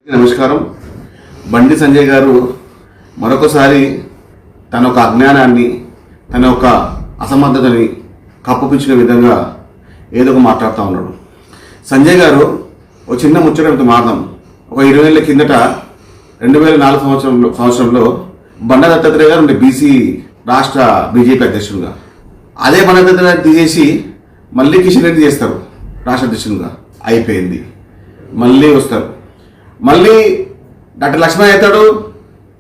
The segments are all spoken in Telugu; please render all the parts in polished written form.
నమస్కారం. బండి సంజయ్ గారు మరొకసారి తన ఒక అజ్ఞానాన్ని, తన ఒక అసమర్థతని కప్పుపించిన విధంగా ఏదో ఒక మాట్లాడుతూ ఉన్నాడు. సంజయ్ గారు ఒక చిన్న ముచ్చటతో మారదాం. ఒక 20 ఏళ్ల కిందట 2004 సంవత్సరంలో బండ దత్తాత్రేయ గారు ఉండే బీసీ రాష్ట్ర బీజేపీ అధ్యక్షుడుగా. అదే బండ దత్తాత్రేయ తీసేసి మళ్ళీ కిషన్ రెడ్డి చేస్తారు రాష్ట్ర అధ్యక్షుడుగా. అయిపోయింది. మళ్ళీ వస్తారు, మళ్ళీ డాక్టర్ లక్ష్మణ్ అవుతాడు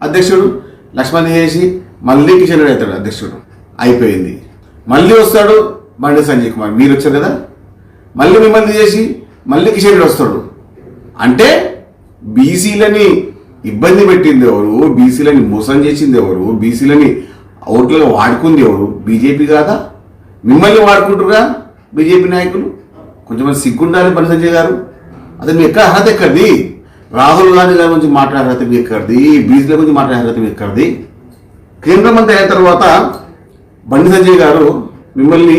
అధ్యక్షుడు. లక్ష్మణ్ చేసి మళ్ళీ కిషన్ రెడ్డి అవుతాడు అధ్యక్షుడు. అయిపోయింది. మళ్ళీ వస్తాడు బండి సంజయ్ కుమార్, మీరు వచ్చారు కదా, మళ్ళీ మిమ్మల్ని చేసి మళ్ళీ కిషన్ రెడ్డి వస్తాడు. అంటే బీసీలని ఇబ్బంది పెట్టింది ఎవరు? బీసీలని మోసం చేసింది ఎవరు? బీసీలని ఓట్లుగా వాడుకుంది ఎవరు? బీజేపీ కాదా? మిమ్మల్ని వాడుకుంటారుగా బీజేపీ నాయకులు. కొంచెం సిగ్గుండాలి బండి సంజయ్ గారు. అతను మీ ఎక్కడ అర్హత ఎక్కడిది? రాహుల్ గాంధీ గారి గురించి మాట్లాడే అర్హత మీ ఎక్కడిది? బీసీల గురించి మాట్లాడే అర్హత మీ ఎక్కడిది? కేంద్ర మంత్రి అయిన తర్వాత బండి సంజయ్ గారు మిమ్మల్ని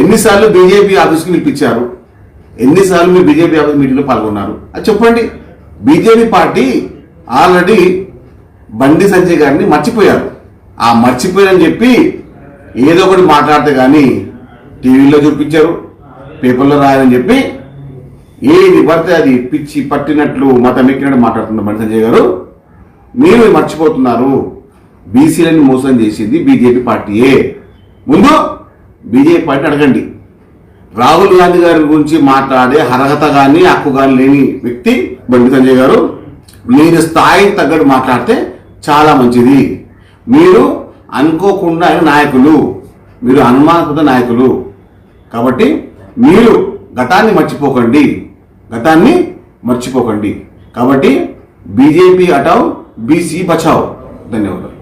ఎన్నిసార్లు బీజేపీ ఆఫీస్కి పిలిపించారు? ఎన్నిసార్లు మీరు బీజేపీ ఆఫీస్ మీటింగ్లో పాల్గొన్నారు? అది చెప్పండి. BJP party already Bandi Sanjay గారిని మర్చిపోయారు. ఆ మర్చిపోయారని చెప్పి ఏదో ఒకటి మాట్లాడితే కానీ టీవీలో చూపించారు, పేపర్లో రాయాలని చెప్పి ఏది పడితే అది పిచ్చి పట్టినట్లు మతం ఎక్కినట్టు మాట్లాడుతున్నారు బండి సంజయ్ గారు. మీరు మర్చిపోతున్నారు, బీసీలని మోసం చేసింది బీజేపీ పార్టీయే. ముందు బీజేపీ పార్టీ అడగండి. రాహుల్ గాంధీ గారి గురించి మాట్లాడే అర్హత కానీ హక్కు కానీ లేని వ్యక్తి బండి సంజయ్ గారు. మీరు స్థాయికి తగ్గట్టు మాట్లాడితే చాలా మంచిది. మీరు అనుకోకుండా నాయకులు, మీరు అనుమానాస్పద నాయకులు. కాబట్టి మీరు గతాన్ని మర్చిపోకండి. కాబట్టి బీజేపీ హటావ్, బీసీ బచావ్. ధన్యవాదాలు.